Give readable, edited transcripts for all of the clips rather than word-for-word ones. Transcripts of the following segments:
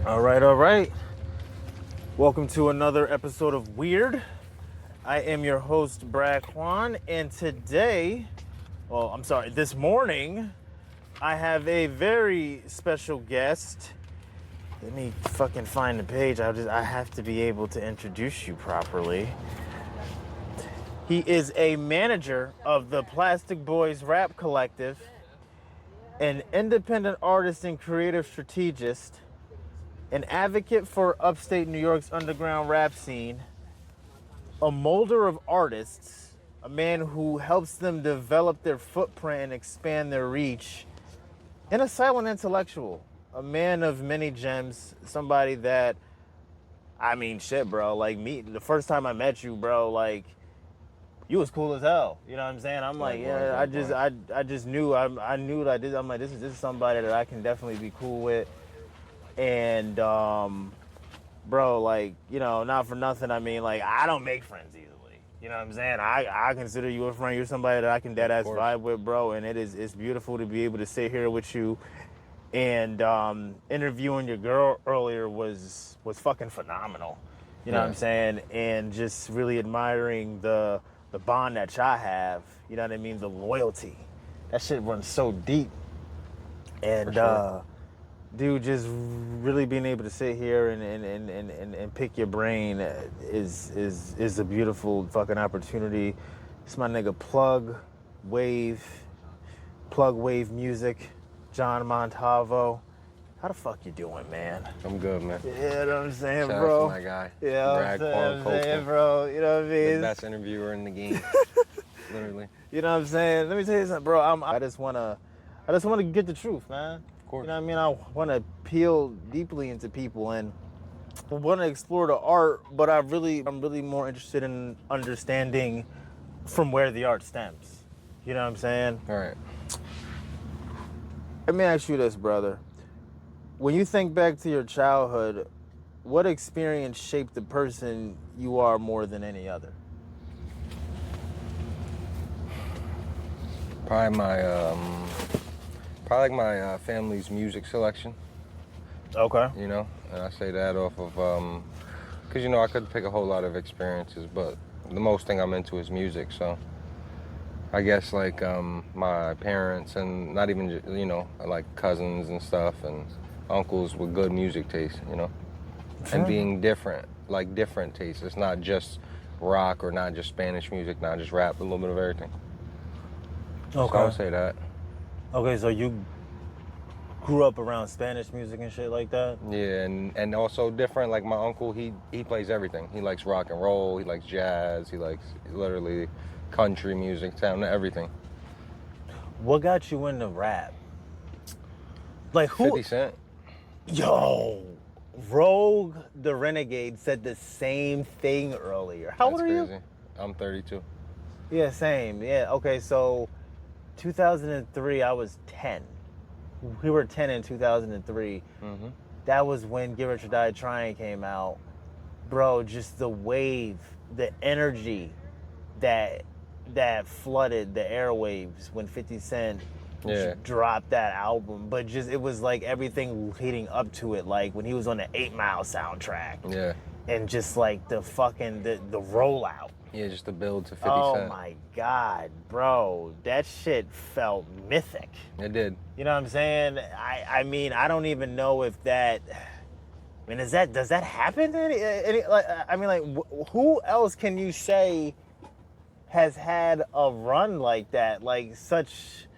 All right. Welcome to another episode of Weird. I am your host, BradQuan, and this morning, I have a very special guest. Let me fucking find the page. I have to be able to introduce you properly. He is a manager of the Plastic Boys Rap Collective, an independent artist and creative strategist, an advocate for upstate New York's underground rap scene, a molder of artists, a man who helps them develop their footprint and expand their reach, and a silent intellectual, a man of many gems, somebody that, bro, like the first time I met you, bro, like, you was cool as hell. You know what I'm saying? I'm like, yeah, I just knew, I knew that I did. I'm like, this is somebody that I can definitely be cool with. And, bro, like, you know, not for nothing, I mean, like, I don't make friends easily. You know what I'm saying? I consider you a friend. You're somebody that I can dead-ass vibe with, bro, and it's beautiful to be able to sit here with you. And interviewing your girl earlier was fucking phenomenal. You know what I'm saying? And just really admiring the bond that y'all have. You know what I mean? The loyalty. That shit runs so deep. And, dude, just really being able to sit here and pick your brain is a beautiful fucking opportunity. It's my nigga Plug Wavve Music, Jon Montalvo. How the fuck you doing, man? I'm good, man. You know what I'm saying, Shout bro? out to my guy. Yeah, BradQuan Copeland, bro. You know what I mean? the best interviewer in the game, literally. You know what I'm saying? Let me tell you something, bro. I just wanna get the truth, man. Of course. You know what I mean? I want to peel deeply into people and want to explore the art, but I'm really more interested in understanding from where the art stems. You know what I'm saying? All right. Let me ask you this, brother. When you think back to your childhood, what experience shaped the person you are more than any other? Probably my family's music selection. Okay. You know, and I say that off of because you know I could pick a whole lot of experiences, but the most thing I'm into is music. So I guess like my parents and not even like cousins and stuff and uncles with good music taste, you know, and being different tastes. It's not just rock or not just Spanish music, not just rap, a little bit of everything. Okay. So I would say that. Okay, so you grew up around Spanish music and shit like that? Yeah, and also different. Like my uncle, he plays everything. He likes rock and roll. He likes jazz. He likes literally country music, everything. What got you into rap? Like who? 50 Cent. Yo, Rogue the Renegade said the same thing earlier. How old are you? Crazy. I'm 32. Yeah, same. Yeah, okay, so 2003, I was 10. We were 10 in 2003. Mm-hmm. That was when Get Rich or Die Trying came out. Bro, just the wave, the energy that flooded the airwaves when 50 Cent dropped that album. But just, it was like everything leading up to it, like when he was on the 8 Mile soundtrack. Yeah. And just like the fucking, the rollout. Yeah, just the build to 50 Cent. Oh my God, bro. That shit felt mythic. It did. You know what I'm saying? I mean, I don't even know if that, I mean, does that happen? Who else can you say has had a run like that? Like such,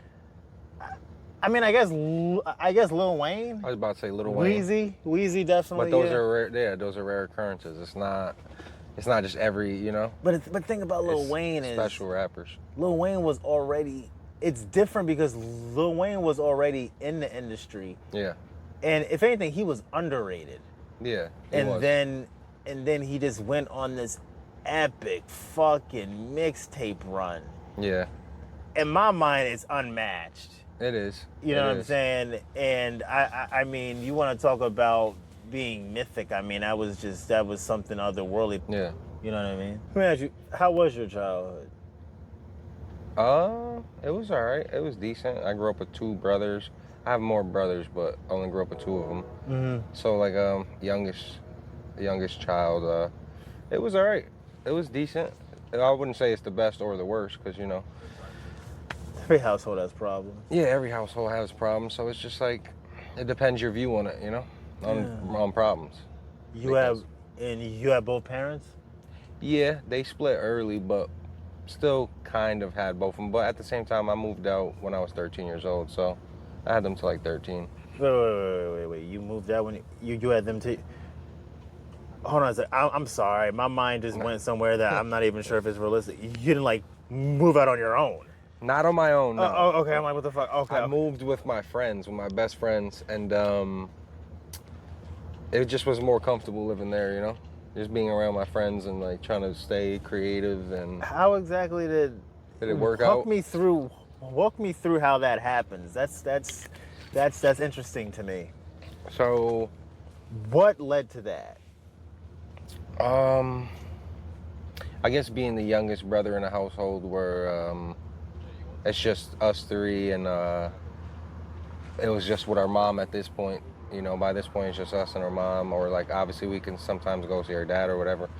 I mean, I guess Lil Wayne. I was about to say Lil Wayne. Wheezy definitely. But those are rare. Yeah, those are rare occurrences. It's not just every, you know. But the thing about Lil Wayne is special rappers. Lil Wayne was already. It's different because Lil Wayne was already in the industry. Yeah. And if anything, he was underrated. Yeah. And then he just went on this epic fucking mixtape run. Yeah. In my mind, it's unmatched. It is. You know what I'm saying? And I mean, you want to talk about being mythic. I mean, that was something otherworldly. Yeah. You know what I mean? Let me ask you, how was your childhood? It was all right. It was decent. I grew up with 2 brothers. I have more brothers, but I only grew up with 2 of them. Mm-hmm. So like youngest child. It was all right. It was decent. I wouldn't say it's the best or the worst, because you know. Every household has problems. Yeah, every household has problems. So it's just like, it depends your view on it, you know, on problems. You have both parents? Yeah, they split early, but still kind of had both of them. But at the same time, I moved out when I was 13 years old, so I had them till like 13. Wait. You moved out when you had them to... Hold on a second. I'm sorry. My mind just went somewhere that I'm not even sure if it's realistic. You didn't, like, move out on your own? Not on my own, no. Okay. I'm like, what the fuck? Okay. I moved with my friends, with my best friends, and it just was more comfortable living there, you know? Just being around my friends and, like, trying to stay creative. And how exactly did it work out? Walk me through how that happens. That's interesting to me. So, what led to that? I guess being the youngest brother in a household where it's just us 3, and it was just with our mom at this point. You know, by this point it's just us and our mom, or like obviously we can sometimes go see our dad or whatever.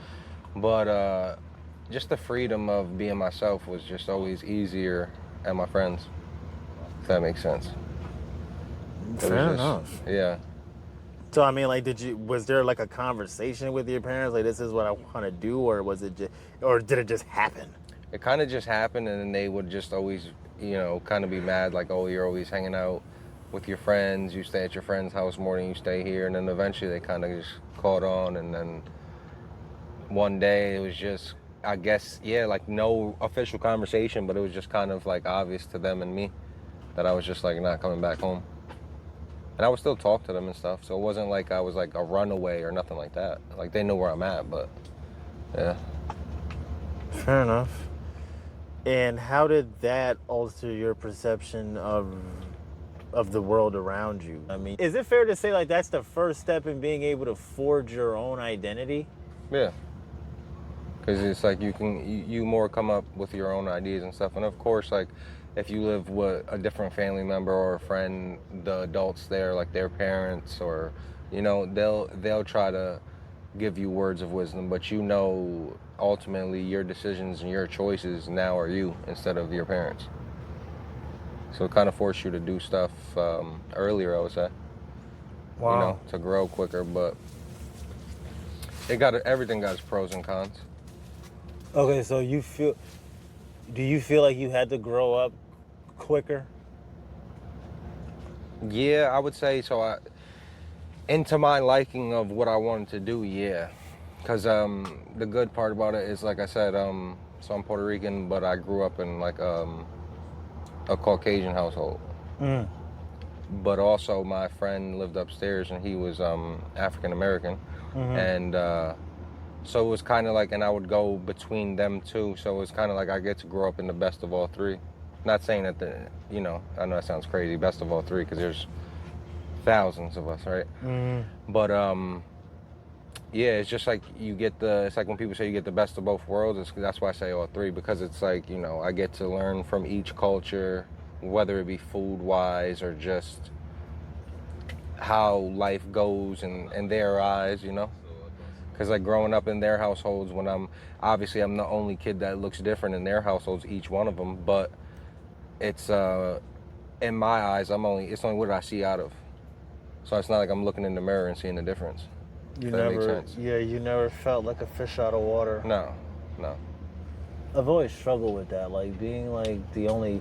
But just the freedom of being myself was just always easier at my friends, if that makes sense. Fair enough. Yeah. So I mean, like, was there like a conversation with your parents, like, this is what I want to do, or did it just happen? It kind of just happened, and then they would just always, you know, kind of be mad, like, oh, you're always hanging out with your friends, you stay at your friend's house more than you stay here. And then eventually they kind of just caught on, and then one day it was just, I guess, yeah, like no official conversation, but it was just kind of like obvious to them and me that I was just like not coming back home. And I would still talk to them and stuff, so it wasn't like I was like a runaway or nothing like that. Like, they know where I'm at, but yeah. Fair enough. And how did that alter your perception of the world around you? I mean, is it fair to say, like, that's the first step in being able to forge your own identity? Yeah. Because it's like you more come up with your own ideas and stuff. And of course, like, if you live with a different family member or a friend, the adults there, like their parents, or, you know, they'll try to give you words of wisdom, but you know, ultimately your decisions and your choices now are you instead of your parents. So it kind of forced you to do stuff earlier, I would say. Wow. You know, to grow quicker, but everything got its pros and cons. Okay, so do you feel like you had to grow up quicker? Yeah, I would say so. Into my liking of what I wanted to do, yeah. Because the good part about it is, like I said, so I'm Puerto Rican, but I grew up in like a Caucasian household. Mm. But also my friend lived upstairs, and he was African American. Mm-hmm. And so it was kind of like, and I would go between them two, so it was kind of like I get to grow up in the best of all 3. Not saying that I know that sounds crazy, best of all 3, because there's thousands of us, right? Mm-hmm. But yeah, it's just like it's like when people say you get the best of both worlds, that's why I say all 3, because it's like, you know, I get to learn from each culture, whether it be food-wise or just how life goes in their eyes, you know? Because like growing up in their households, when I'm the only kid that looks different in their households, each one of them, but it's in my eyes, it's only what I see out of. So it's not like I'm looking in the mirror and seeing the difference. You never felt like a fish out of water. No. I've always struggled with that, like being like the only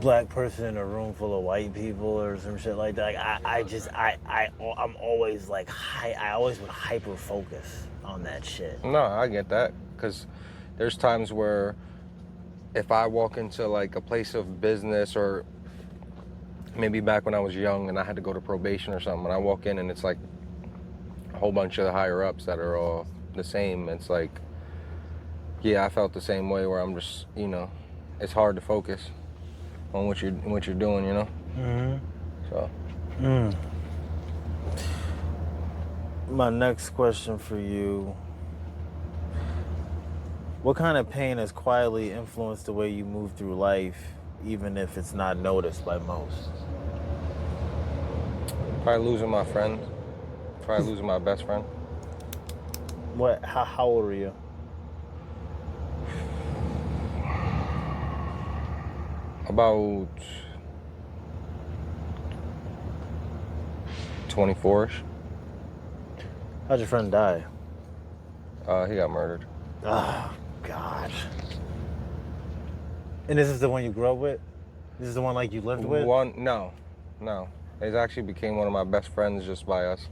black person in a room full of white people or some shit like that. Like, I'm always like I always would hyper focus on that shit. No, I get that, because there's times where if I walk into like a place of business, or maybe back when I was young and I had to go to probation or something, and I walk in and it's like a whole bunch of the higher ups that are all the same, it's like, yeah, I felt the same way, where I'm just, you know, it's hard to focus on what you're doing, you know? Mm-hmm. So. Mm. My next question for you What kind of pain has quietly influenced the way you move through life, even if it's not noticed by most? Probably losing my friend. Probably losing my best friend. What? How old were you? About 24-ish. How'd your friend die? He got murdered. Oh, God. And this is the one you grew up with? This is the one like you lived with? No. It actually became one of my best friends just by us.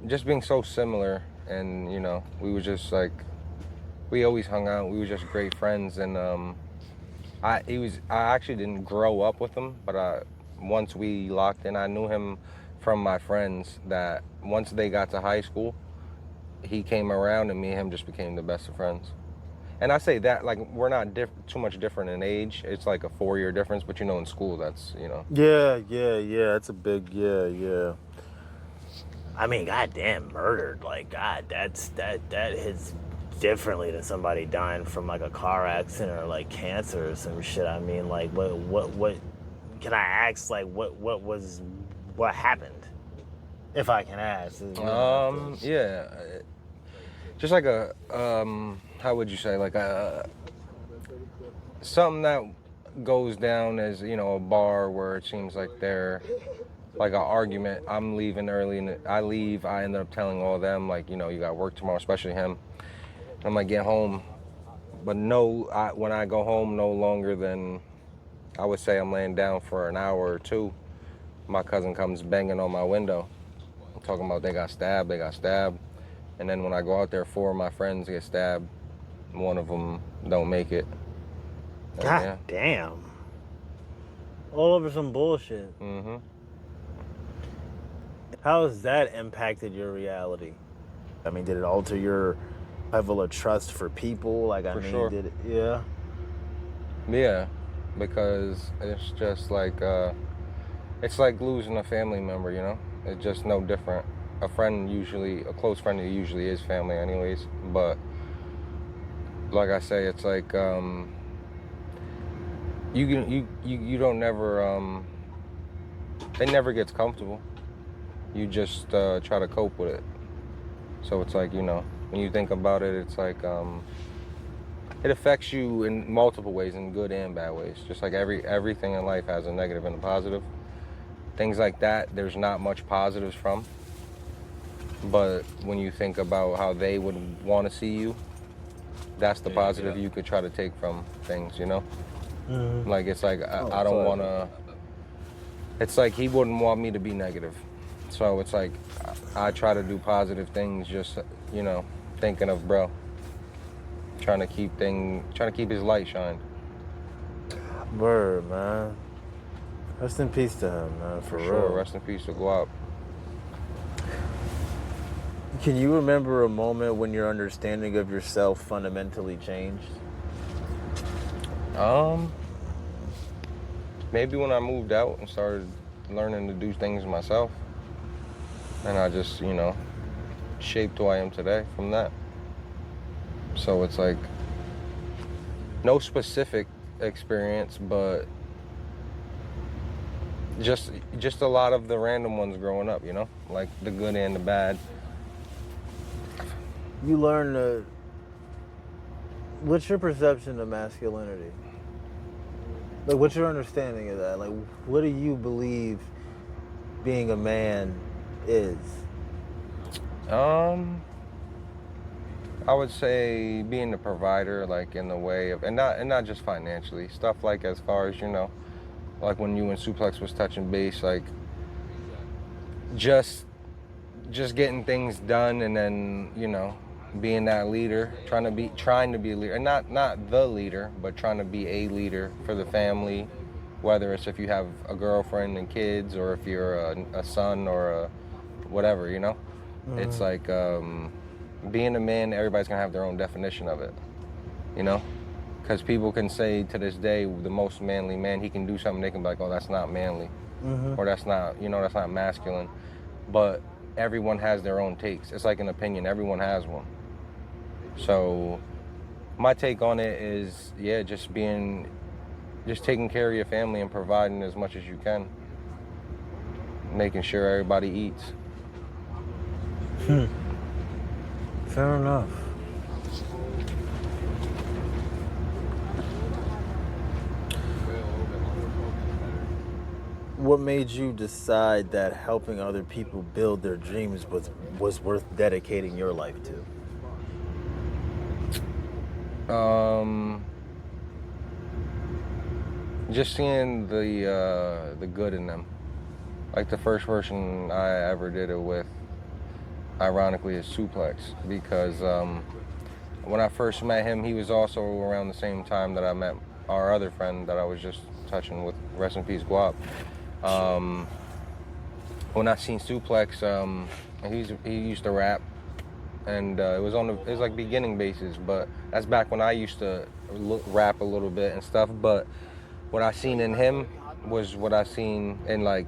Just being so similar, and you know, we were just like, we always hung out. We were just great friends, and I actually didn't grow up with him, but once we locked in, I knew him from my friends that once they got to high school, he came around and me and him just became the best of friends. And I say that, like, we're not too much different in age. It's like a 4-year difference, but you know, in school, that's, you know. Yeah. It's a big, yeah. I mean, goddamn, murdered. Like, God, that hits differently than somebody dying from like a car accident or like cancer or some shit. I mean, like, what can I ask? Like, what happened? If I can ask. Yeah, just like a how would you say, like something that goes down as, you know, a bar where it seems like they're like an argument. I'm leaving early and I leave. I end up telling all of them, like, you know, you got work tomorrow, especially him. I'm like, get home, but when I go home, no longer than, I would say I'm laying down for an hour or two, my cousin comes banging on my window, talking about they got stabbed. And then when I go out there, 4 of my friends get stabbed. One of them don't make it. And God damn. All over some bullshit. Mm-hmm. How has that impacted your reality? I mean, did it alter your level of trust for people? Like, I mean, sure. did it? Yeah. Yeah, because it's just like, it's like losing a family member, you know? It's just no different. A close friend usually is family anyways, but like I say, it's like, you don't never, it never gets comfortable. You just try to cope with it. So it's like, you know, when you think about it, it's like, it affects you in multiple ways, in good and bad ways. Just like everything in life has a negative and a positive. Things like that, there's not much positives from. But when you think about how they would want to see you, that's the positive you could try to take from things, you know? Mm-hmm. Like, it's like, I don't want to, it's like he wouldn't want me to be negative. So it's like, I try to do positive things, just, you know, thinking of bro. Trying to keep his light shined. Word, man. Rest in peace to him, man, for sure. real. Rest in peace to Guap. Can you remember a moment when your understanding of yourself fundamentally changed? Maybe when I moved out and started learning to do things myself. And I just, you know, shaped who I am today from that. So it's like, no specific experience, but just a lot of the random ones growing up, you know? Like the good and the bad. You learn what's your perception of masculinity? Like, what's your understanding of that? Like, what do you believe being a man is? I would say being the provider, like in the way of, and not just financially, stuff like as far as, you know, like when you and Suplex was touching base, like just getting things done, and then, you know, being that leader, trying to be a leader, and not the leader, but trying to be a leader for the family, whether it's if you have a girlfriend and kids, or if you're a son or a whatever, you know. Mm-hmm. It's like, being a man, everybody's gonna have their own definition of it, you know? Because people can say to this day, the most manly man, he can do something, they can be like, oh, that's not manly. Mm-hmm. Or that's not, you know, that's not masculine. But everyone has their own takes. It's like an opinion, everyone has one. So my take on it is, just taking care of your family and providing as much as you can. Making sure everybody eats. Fair enough. What made you decide that helping other people build their dreams was worth dedicating your life to? Just seeing the good in them. Like the first person I ever did it with, ironically, is Suplex, because when I first met him, he was also around the same time that I met our other friend that I was just touching with, rest in peace, Guap. When I seen Suplex, he used to rap, and it was like beginning basis, but that's back when I used to rap a little bit and stuff. But what I seen in him was what I seen in like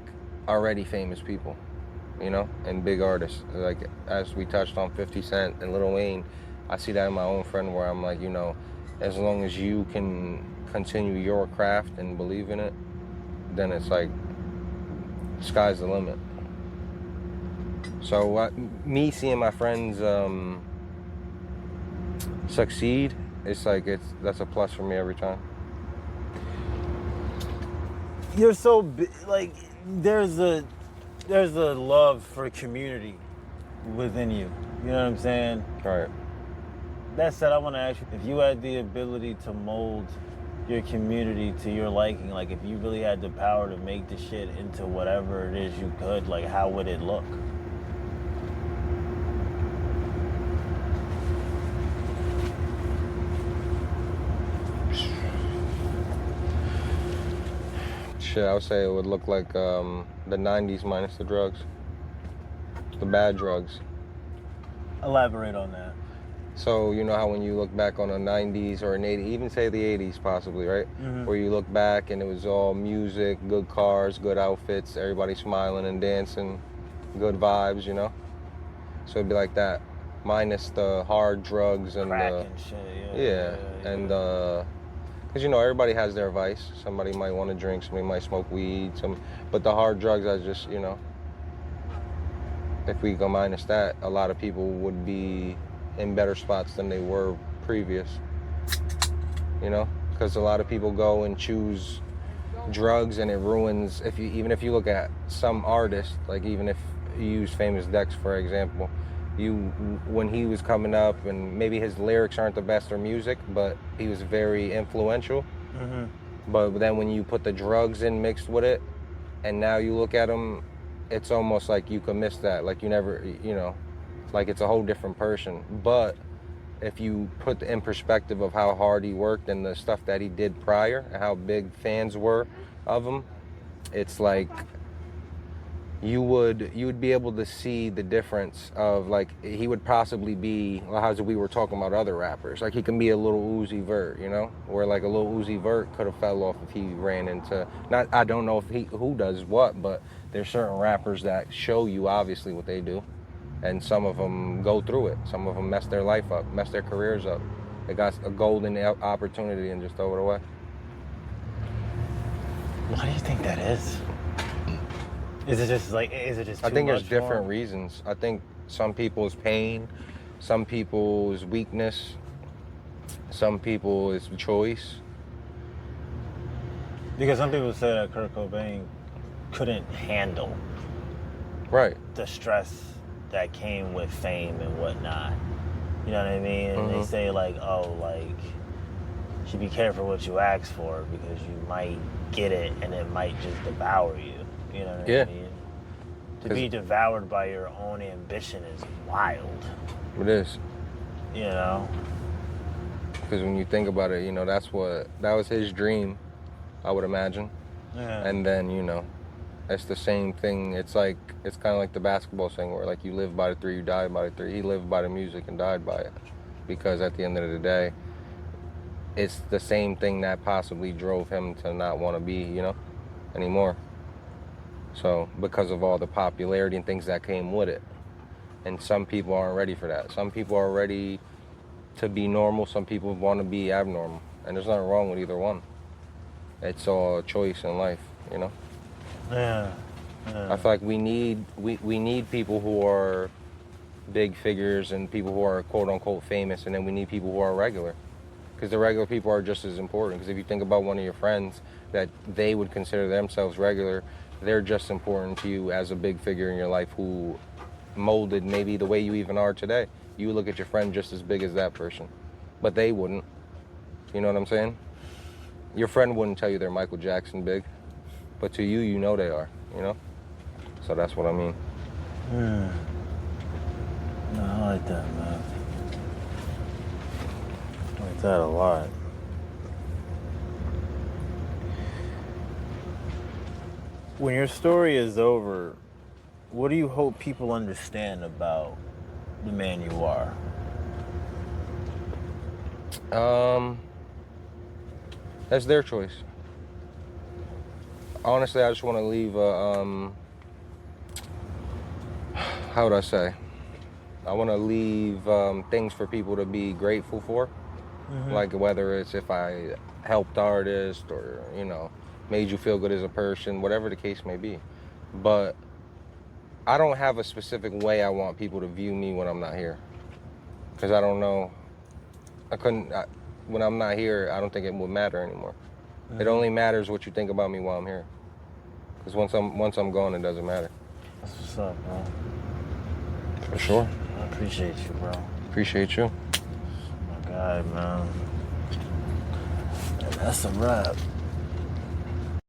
already famous people, and big artists. Like as we touched on 50 Cent and Lil Wayne, I see that in my own friend where I'm like, as long as you can continue your craft and believe in it, then it's like sky's the limit. So me seeing my friends succeed, it's like that's a plus for me every time. You're so like there's a love for community within you. You know what I'm saying? Right. That said, I want to ask you, if you had the ability to mold your community to your liking, like if you really had the power to make the shit into whatever it is you could, like how would it look? Shit, I would say it would look like the 90s minus the drugs. The bad drugs. Elaborate on that. So, you know how when you look back on the 90s or an 80s, even say the 80s possibly, right? Mm-hmm. Where you look back and it was all music, good cars, good outfits, everybody smiling and dancing, good vibes, So it'd be like that, minus the hard drugs and crack and shit, yeah. And because everybody has their vice. Somebody might want to drink, somebody might smoke weed, but the hard drugs, I just, if we go minus that, a lot of people would be in better spots than they were previous, because a lot of people go and choose drugs and it ruins, even if you look at some artists, like even if you use Famous Dex, for example, when he was coming up and maybe his lyrics aren't the best or music, but he was very influential. Mm-hmm. But then when you put the drugs in mixed with it, and now you look at him, it's almost like you can miss that. Like you never, like it's a whole different person. But if you put in perspective of how hard he worked and the stuff that he did prior and how big fans were of him, it's like you would be able to see the difference of, like, he would possibly be, as we were talking about other rappers, like he can be a little Uzi Vert, where like a little Uzi Vert could have fell off if he ran into, I don't know who does what, but there's certain rappers that show you obviously what they do, and some of them go through it. Some of them mess their life up, mess their careers up. They got a golden opportunity and just throw it away. Why do you think that is? Is it just too I think much there's different reasons. I think some people's pain, some people's weakness, some people is choice. Because some people say that Kurt Cobain couldn't handle the stress that came with fame and whatnot. You know what I mean? And they say like, you should be careful what you ask for because you might get it and it might just devour you. You know what I mean? To be devoured by your own ambition is wild. It is. Because when you think about it, that was his dream, I would imagine. Yeah. And then, it's the same thing. It's kind of like the basketball thing where like you live by the three, you die by the three. He lived by the music and died by it. Because at the end of the day, it's the same thing that possibly drove him to not want to be, anymore. So because of all the popularity and things that came with it. And some people aren't ready for that. Some people are ready to be normal. Some people want to be abnormal, and there's nothing wrong with either one. It's all a choice in life, you know. Yeah. I feel like we need people who are big figures and people who are quote unquote famous, and then we need people who are regular, because the regular people are just as important. Because if you think about one of your friends that they would consider themselves regular, they're just important to you as a big figure in your life who molded maybe the way you even are today. You look at your friend just as big as that person, but they wouldn't. You know what I'm saying? Your friend wouldn't tell you they're Michael Jackson big, but to you, you know they are, you know? So that's what I mean. No, I like that, man. I like that a lot. When your story is over, what do you hope people understand about the man you are? That's their choice. Honestly, I just want to leave how would I say? I want to leave things for people to be grateful for. Like whether it's if I helped artists or, you know, made you feel good as a person, whatever the case may be. But I don't have a specific way I want people to view me when I'm not here. Because I don't know. When I'm not here, I don't think it would matter anymore. It only matters what you think about me while I'm here. Because once I'm gone, it doesn't matter. That's what's up, bro. For sure. I appreciate you, bro. Appreciate you. My guy, man. And that's a wrap.